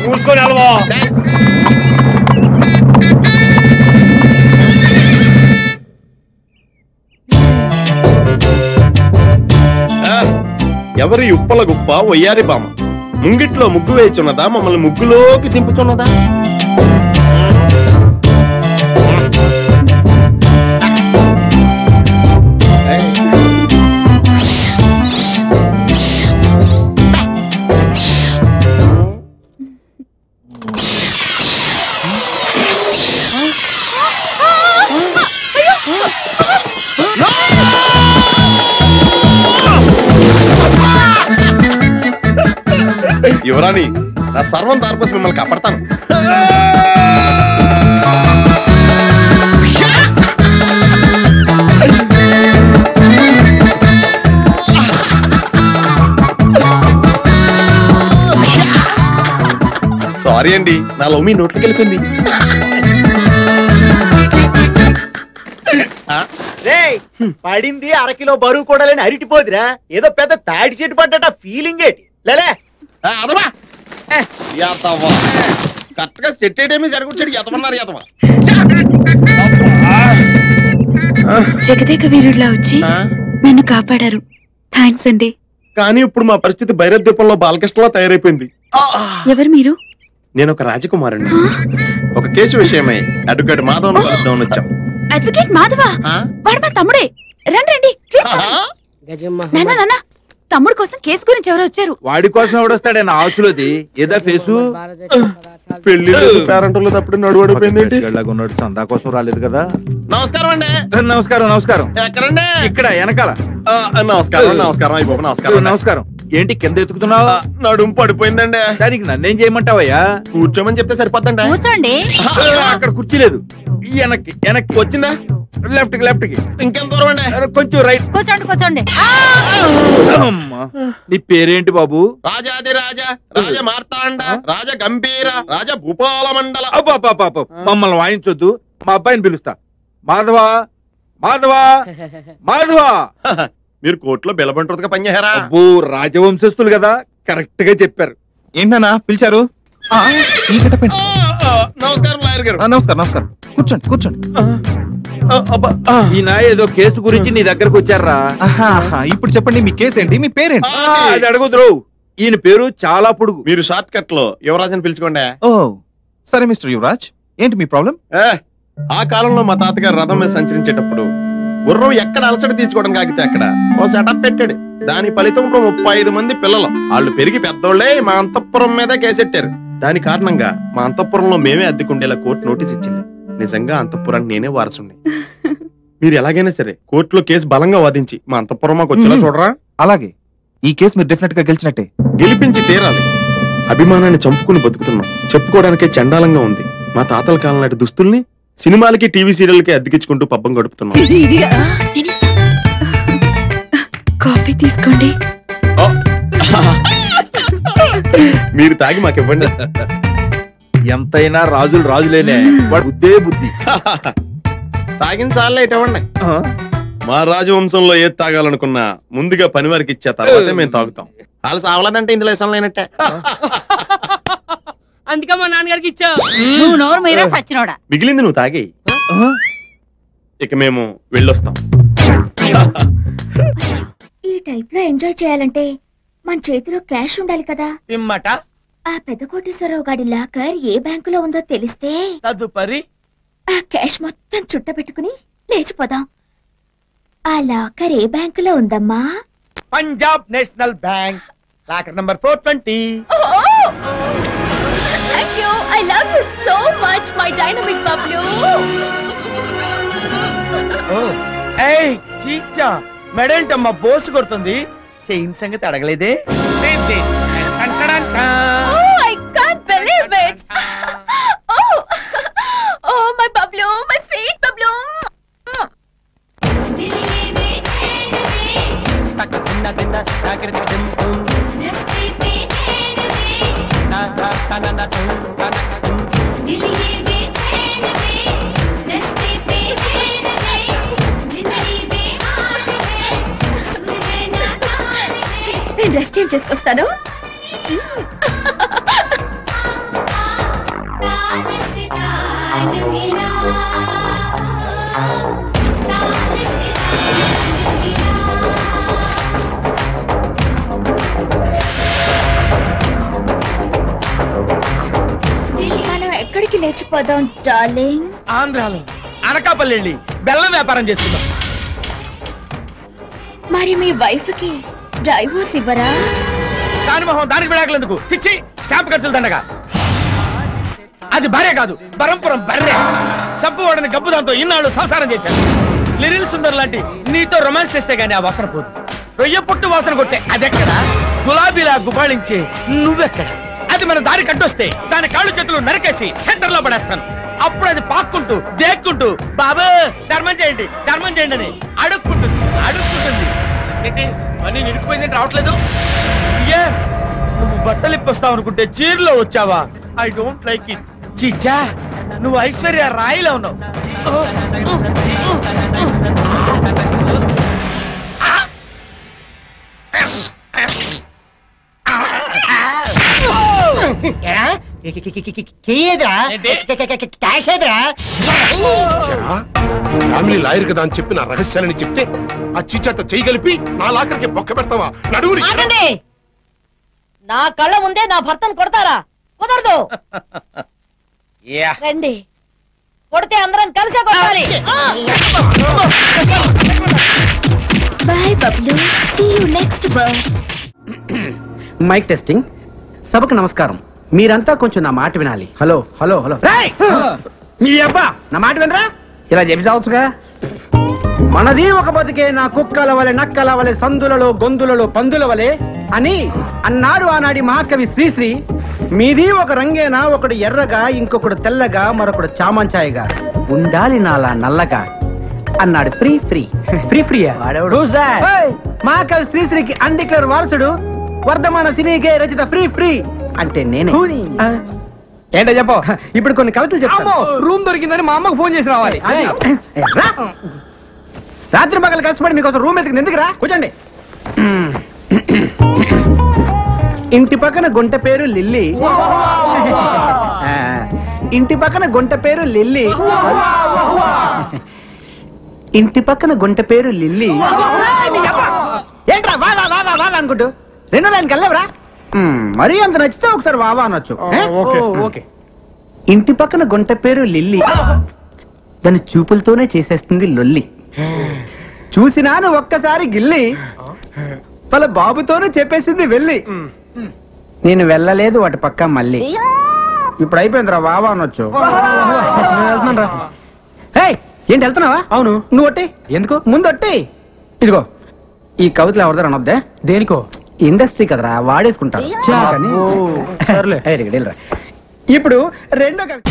మూసుకొని అలవా ఎవరి ఉప్పల గుప్ప వయ్యారి బామ ముంగిట్లో ముగ్గు వేయుచున్నదా మమ్మల్ని ముగ్గులోకి దింపుతున్నదా? యువరాణి, నా సర్వం దారిపోసి మిమ్మల్ని కాపాడతాను. సారీ అండి, నా లవ్ మీ నోట్లోకి వెళ్ళిపోయింది. పడింది అరకిలో బరువు కూడా లేని అరిటిపోదురా, ఏదో పెద్ద తాడి చెట్టు పడ్డట ఫీలింగ్ ఏంటి? లేలే కరెక్ట్ గా సెట్ అయ్యేమీ జరుగుతాడు. ఎతమన్నారు ఎతమా జగదేక వీరుడిలా వచ్చి నన్ను కాపాడారు. థ్యాంక్స్ అండి. కానీ ఇప్పుడు మా పరిస్థితి భైరవ దీపంలో బాలకృష్ణలా తయారైపోయింది. ఎవరు మీరు? నేను ఒక రాజకుమారుని. ఒక కేసు విషయమై అడ్వకేట్ మాధవ్ కలుద్దామని వచ్చాం. అడ్వకేట్ మాధవ? వాడు మా తమ్ముడే. రండి రండి. తమ్ముడు కోసం కేసు గురించి ఎవరు వచ్చారు? వాడి కోసం ఎవడొస్తాడే నా ఆసులోది ఏదా ఫేసు పెళ్లి పేరంటలో తప్పుడు నడువడిపోయింది. చందా కోసం రాలేదు కదా. నమస్కారం అండి. నమస్కారం. నమస్కారం. ఎక్కడండి? ఇక్కడ వెనకాల. నమస్కారం. నమస్కారం అయిపో. నమస్కారం. నమస్కారం. ఏంటి కింద ఎత్తుకుతున్నావా? నడుము పడిపోయిందండి. దానికి నన్నేం చేయమంటావయ్యా? కూర్చోమని చెప్తే సరిపోద్దండి. కూర్చోండి. అక్కడ కుర్చీ లేదు. వెనక్కి వెనక్కి వచ్చిందా? లెఫ్ట్ కి లెఫ్ట్ కి. ఇంకెంత దూరం అండి? కొంచెం రైట్. కూర్చోండి కూర్చోండి. నీ పేరేంటి బాబు? రాజాది రాజా, రాజ మార్తాండ, రాజ గంభీర, రాజ భూపాల మండల. మమ్మల్ని వాయించొద్దు, మా అబ్బాయిని పిలుస్తా. మాధవా మాధవా మాధవా. మీరు కోర్టులో బెలబంటుగా పనిచేశారా? అబ్బో, రాజవంశస్థులు కదా, కరెక్ట్ గా చెప్పారు. ఏంటన్నా పిలిచారు? నమస్కారం లాయర్ గారు. నమస్కారం. నమస్కారం. కూర్చోండి కూర్చోండి. ఈయన ఏదో కేసు గురించి నీ దగ్గరకు వచ్చారా? ఇప్పుడు చెప్పండి, మీ కేసు ఏంటి, మీ పేరేంటి? అది అడుగుద్రు. ఈయన పేరు చాలా పొడుగు. మీరు షార్ట్ కట్ లో యువరాజ్ అని పిలుచుకోండి. ఓ సరే మిస్టర్ యువరాజ్, ఏంటి మీ ప్రాబ్లం? ఆ కాలంలో మా తాతగారు రథం మీద సంచరించేటప్పుడు గుర్రం ఎక్కడ అలసట తీర్చుకోవడం కాగితే అక్కడ ఓ సెటప్ పెట్టాడు. దాని ఫలితం 35 మంది పిల్లలు. వాళ్ళు పెరిగి పెద్దోళ్లే మా అంతఃపురం మీద కేసెట్టారు. దాని కారణంగా మా అంతఃపురంలో మేమే అద్దెకుండేలా కోర్టు నోటీస్ ఇచ్చింది. నిజంగా అంతఃపురానికి నేనే వారసుని. మీరు ఎలాగైనా సరే కోర్టులో కేసు బలంగా వాదించి మా అంతఃపురం మాకు వచ్చేలా చూడరా? అలాగే, ఈ కేసు మీరు డెఫినెట్ గా గెలిచినట్టే. గెలిపించి తీరాలి. అభిమానాన్ని చంపుకుని బతుకుతున్నాం. చెప్పుకోవడానికే చండాలంగా ఉంది. మా తాతల కాలం నాటి దుస్తుల్ని సినిమాలకి టీవీ సీరియల్కి అద్దెకించుకుంటూ పబ్బం గడుపుతున్నాం. కాఫీ తీసుకోండి. మీరు తాగి మాకు ఇవ్వండి. ఎంతైనా రాజులు రాజులేనే. వాడు బుద్ధే బుద్ధి. తాగిన చాలే ఇవ్వండి. మా రాజవంశంలో ఏది తాగాలనుకున్నా ముందుగా పని వారికి ఇచ్చే తర్వాతే మేము తాగుతాం. వాళ్ళు సావలేదంటే ఇందులో ఇష్టం లేనట్టే. అందుకే మా నాన్నగారికి ఇచ్చా. మిగిలింది నువ్వు తాగి. ఇక మేము వెళ్ళొస్తాం. ఈ టైప్ లో ఎంజాయ్ చేయాలంటే మన చేతిలో క్యాష్ ఉండాలి కదా. పిమ్మట ఆ పెద్ద కోటేశ్వరరావు గాడి లాకర్ ఏ బ్యాంకులో ఉందో తెలిస్తే తదుపరి ఆ క్యాష్ మొత్తం చుట్టబెట్టుకుని లేచిపోదాం. ఆ లాకర్ ఏ బ్యాంకులో ఉందమ్మా? Punjab national bank, locker number 420. Thank you. I love you so much, my dynamic Bablu. Oh, hey, చీచా, మెడేంటమ్మా బోసు కొడుతుంది. చైన్ సంగతి అడగలేదే? Oh, I can't believe it. Oh, my Bablu, my sweet Bablu. నేను డ్రెస్ చేంజ్ చేసుకొస్తాను. మనం ఎక్కడికి లేచిపోదాం darling? ఆంధ్రాలో అనకాపల్లి వెళ్ళి బెల్లం వ్యాపారం చేసుకుందాం. మరి మీ వైఫ్ కి డైవోర్స్ ఇవ్వరా? దాని మొహం దానికి విడాకులందుకు చిచ్చి స్టాంప్ ఖర్చులు దండగా. అది భార్య కాదు, బరంపురం బర్రె. సబ్బు వాడని గబ్బు దాంతో ఇన్నాళ్ళు సంసారం చేశాను. లిరిల్ సుందర్ లాంటి నీతో రొమాన్స్ చేస్తే గానీ ఆ వాసన పోదు. రొయ్య పుట్టు వాసన కొట్టే అదెక్కడ? గులాబీలా గుబాళించే నువ్వెక్కడ? అది మన దారి కట్టొస్తే దాని కాళ్ళు చేతులు నరికేసి సెంటర్ లో పడేస్తాను. అప్పుడు అది పాక్కుంటూ దేక్కుంటూ బాబు ధర్మం చేయండి అని అడుక్కుంటుంది. ఏంటి మనీ నిరుకుపోయింది రావట్లేదు? ఏ నువ్వు బట్టలు ఇప్పొస్తావు అనుకుంటే చీరలో వచ్చావా? I don't like it. చీచా నువ్వు ఐశ్వర్య రాయిలో ఉన్నావు. ఫ్యామిలీ లాయర్ కదా అని చెప్పి నా రహస్యాలని చెప్తే ఆ చీచాతో చేయగలిపి నా లాకరికి బొక్క పెడతావా? నడువుని నా కళ్ళ ముందే నా భర్తను కొడతారా? కుదరదు. రండి, కొడితే అందరం కలిసే కొట్టాలి. Bye Bablu, see you next birth. Mic testing. సభకు నమస్కారం. మీరంతా కొంచెం నా మాట వినాలి. Hello hello hello. మీ అబ్బా నా మాట వినరా? ఇలా చెప్పి చావచ్చుగా. మనది ఒక బతికే నా కుక్కల వలె నక్కల వలె సందులలో గొంతులలో పందుల వలె అని అన్నాడు ఆనాడి మహాకవి శ్రీశ్రీ. మీది ఒక రంగేనా, ఒకడు ఎర్రగా, ఇంకొకడు తెల్లగా, మరొకడు చామంచాయిగా, ఉండాలి నాలా నల్లగా అన్నాడు. ఫ్రీ ఫ్రీ ఫ్రీ ఫ్రీ మహాకవి శ్రీశ్రీకి అన్డిక్లేర్ వారసుడు, వర్ధమాన సినీగే రచిత ఫ్రీ ఫ్రీ అంటే నేనే. ఏంటో చెప్పు. ఇప్పుడు కొన్ని కవితలు చెప్తాను. రూమ్ దొరికిందని మా అమ్మకు ఫోన్ చేసి రావాలి. రాత్రి పగలు కష్టపడి మీకోసం రూమ్ ఎత్తుకుని ఎందుకురా? కూర్చోండి. ఇంటి పక్కన గుంట పేరు లిల్లీ, ఇంటి పక్కన గుంట పేరు లిల్లీ, ఇంటి పక్కన గుంట పేరు లిల్లీ. ఏంట్రా వా వా వా వా అనుకుంటూ రెండో లైన్కి వెళ్ళవరా? మరీ అంత నచ్చితే ఒకసారి వావా అనొచ్చు. ఇంటి పక్కన గుంట పేరు లిల్లీ, దాని చూపులతోనే చేసేస్తుంది లొల్లి. చూసినాను ఒక్కసారి గిల్లి, వాళ్ళ బాబుతోనే చెప్పేసింది వెళ్ళి. నేను వెళ్ళలేదు వాటి పక్క మళ్ళీ. ఇప్పుడు అయిపోయిందిరా వావా అనొచ్చు. ఏంటి వెళ్తున్నావా? అవును. నువ్వు ఒట్టి ఎందుకు? ముందు ఒట్టి. ఇదిగో ఈ కవితలు ఎవరిదారు అనొద్దే. దేనికో? ఇండస్ట్రీ కదరా, వాడేసుకుంటారు. ఇప్పుడు రెండో కవిత.